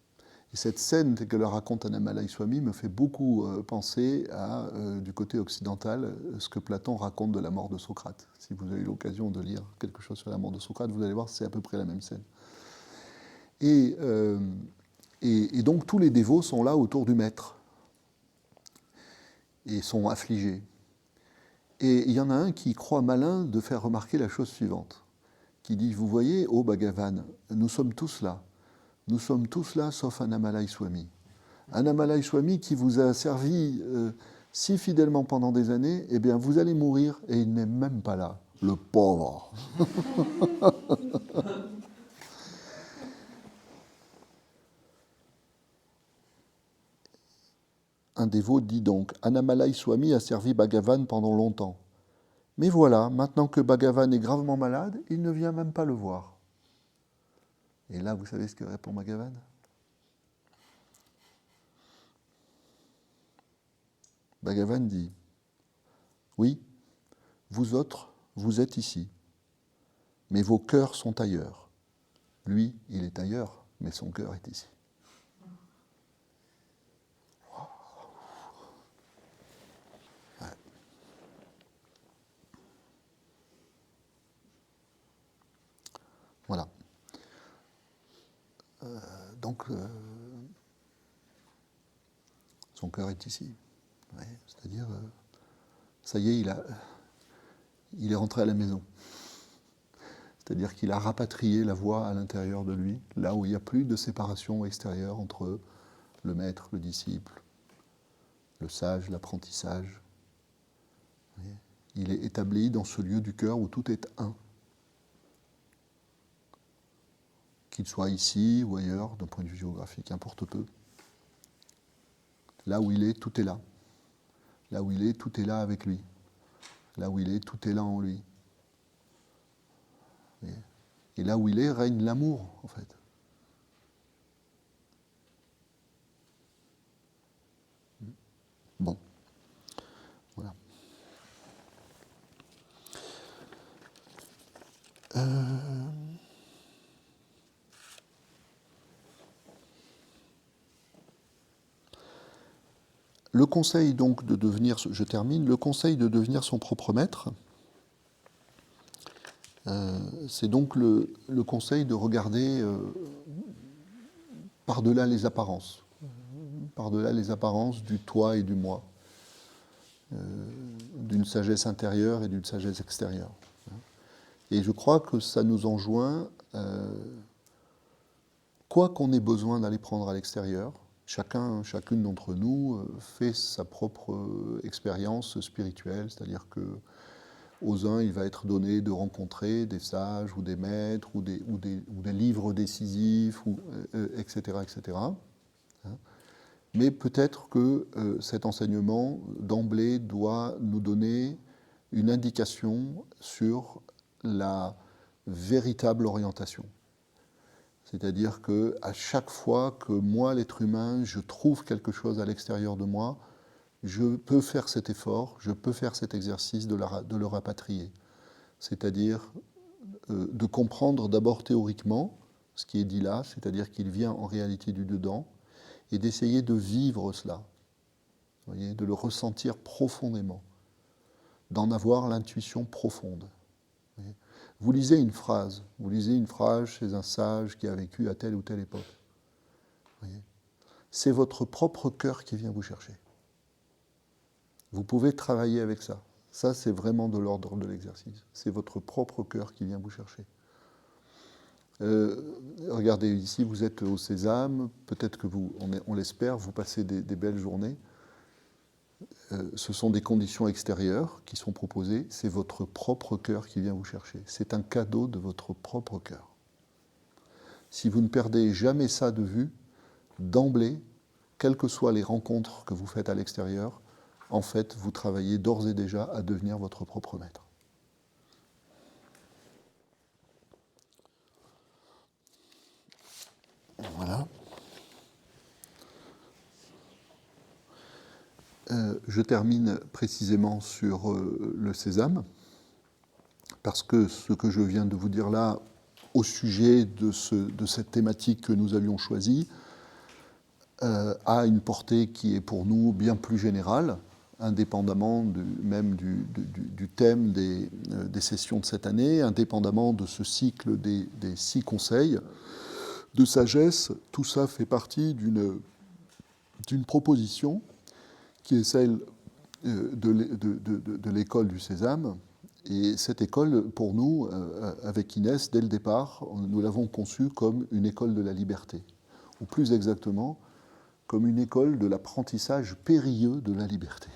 Et cette scène que leur raconte Annamalai Swami me fait beaucoup penser à, du côté occidental, ce que Platon raconte de la mort de Socrate. Si vous avez eu l'occasion de lire quelque chose sur la mort de Socrate, vous allez voir que c'est à peu près la même scène. Et donc tous les dévots sont là autour du maître et sont affligés. Et il y en a un qui croit malin de faire remarquer la chose suivante, qui dit, vous voyez, ô Bhagavan, nous sommes tous là. Nous sommes tous là, sauf Annamalai Swami. Annamalai Swami qui vous a servi si fidèlement pendant des années, eh bien, vous allez mourir et il n'est même pas là, le pauvre. Un dévot dit donc, Annamalai Swami a servi Bhagavan pendant longtemps. Mais voilà, maintenant que Bhagavan est gravement malade, il ne vient même pas le voir. Et là, vous savez ce que répond Bhagavan? Bhagavan dit, oui, vous autres, vous êtes ici, mais vos cœurs sont ailleurs. Lui, il est ailleurs, mais son cœur est ici. donc, son cœur est ici. Ouais, c'est-à-dire, ça y est, il est rentré à la maison. C'est-à-dire qu'il a rapatrié la voix à l'intérieur de lui, là où il n'y a plus de séparation extérieure entre le maître, le disciple, le sage, l'apprentissage. Il est établi dans ce lieu du cœur où tout est un. Qu'il soit ici ou ailleurs, d'un point de vue géographique, importe peu. Là où il est, tout est là. Là où il est, tout est là avec lui. Là où il est, tout est là en lui. Et là où il est, règne l'amour, en fait. Bon. Voilà. Le conseil donc de devenir, je termine, le conseil de devenir son propre maître, c'est donc le conseil de regarder par-delà les apparences du toi et du moi, d'une sagesse intérieure et d'une sagesse extérieure. Et je crois que ça nous enjoint, quoi qu'on ait besoin d'aller prendre à l'extérieur, chacune d'entre nous fait sa propre expérience spirituelle, c'est-à-dire que aux uns, il va être donné de rencontrer des sages ou des maîtres ou des livres décisifs, etc., etc. Mais peut-être que cet enseignement, d'emblée, doit nous donner une indication sur la véritable orientation. C'est-à-dire qu'à chaque fois que moi, l'être humain, je trouve quelque chose à l'extérieur de moi, je peux faire cet effort, je peux faire cet exercice de le rapatrier. C'est-à-dire de comprendre d'abord théoriquement ce qui est dit là, c'est-à-dire qu'il vient en réalité du dedans, et d'essayer de vivre cela, vous voyez, de le ressentir profondément, d'en avoir l'intuition profonde. Vous lisez une phrase chez un sage qui a vécu à telle ou telle époque. C'est votre propre cœur qui vient vous chercher. Vous pouvez travailler avec ça. Ça, c'est vraiment de l'ordre de l'exercice. C'est votre propre cœur qui vient vous chercher. Regardez ici, vous êtes au Sésame, peut-être que vous, on l'espère, vous passez des belles journées. Ce sont des conditions extérieures qui sont proposées, c'est votre propre cœur qui vient vous chercher. C'est un cadeau de votre propre cœur. Si vous ne perdez jamais ça de vue, d'emblée, quelles que soient les rencontres que vous faites à l'extérieur, en fait, vous travaillez d'ores et déjà à devenir votre propre maître. Voilà. Je termine précisément sur le sésame, parce que ce que je viens de vous dire là, au sujet de cette thématique que nous avions choisie, a une portée qui est pour nous bien plus générale, indépendamment du thème des sessions de cette année, indépendamment de ce cycle des 6 conseils de sagesse. Tout ça fait partie d'une proposition qui est celle de l'école du Sésame. Et cette école, pour nous, avec Inès, dès le départ, nous l'avons conçue comme une école de la liberté, ou plus exactement, comme une école de l'apprentissage périlleux de la liberté.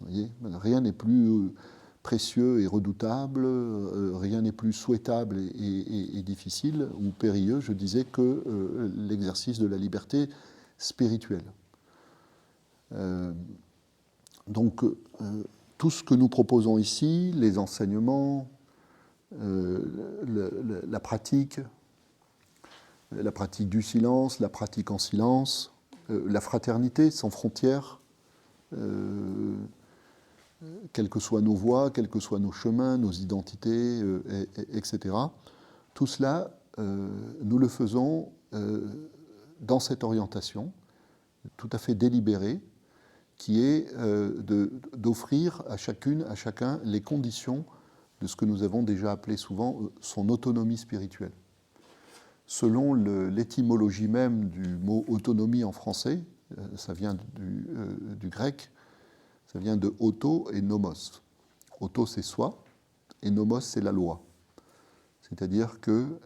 Vous voyez, rien n'est plus précieux et redoutable, rien n'est plus souhaitable et difficile ou périlleux, je disais, que l'exercice de la liberté spirituelle. Donc, tout ce que nous proposons ici, les enseignements, la pratique du silence, la pratique en silence, la fraternité sans frontières, quelles que soient nos voies, quels que soient nos chemins, nos identités, etc. Tout cela, nous le faisons dans cette orientation tout à fait délibérée, qui est d'offrir à chacune, à chacun, les conditions de ce que nous avons déjà appelé souvent son autonomie spirituelle. selon l'étymologie même du mot autonomie en français, ça vient du grec, ça vient de auto et nomos. Auto, c'est soi, et nomos, c'est la loi. C'est-à-dire que,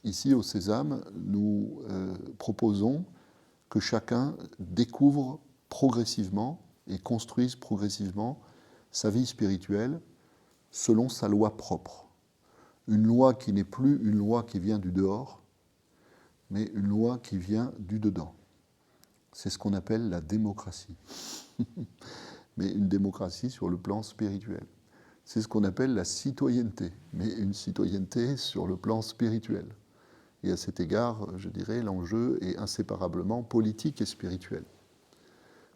ici au Sésame, nous proposons que chacun découvre progressivement et construise progressivement sa vie spirituelle selon sa loi propre. Une loi qui n'est plus une loi qui vient du dehors, mais une loi qui vient du dedans. C'est ce qu'on appelle la démocratie. Mais une démocratie sur le plan spirituel. C'est ce qu'on appelle la citoyenneté, mais une citoyenneté sur le plan spirituel. Et à cet égard, je dirais, l'enjeu est inséparablement politique et spirituel.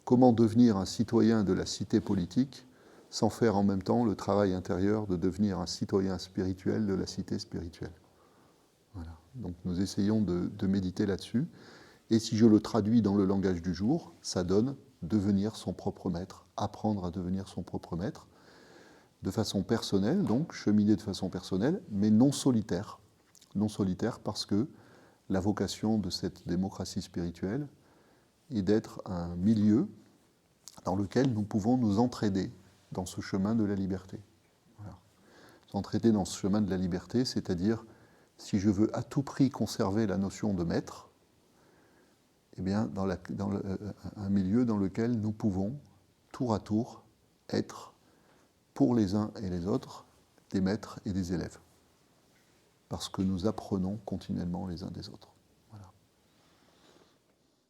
Comment devenir un citoyen de la cité politique sans faire en même temps le travail intérieur de devenir un citoyen spirituel de la cité spirituelle? Voilà. Donc nous essayons de méditer là-dessus. Et si je le traduis dans le langage du jour, ça donne devenir son propre maître, apprendre à devenir son propre maître, de façon personnelle, donc cheminer de façon personnelle, mais non solitaire. Non solitaire parce que la vocation de cette démocratie spirituelle est d'être un milieu dans lequel nous pouvons nous entraider dans ce chemin de la liberté. Voilà. S'entraider dans ce chemin de la liberté, c'est-à-dire, si je veux à tout prix conserver la notion de maître, eh bien, un milieu dans lequel nous pouvons, tour à tour, être, pour les uns et les autres, des maîtres et des élèves. Parce que nous apprenons continuellement les uns des autres.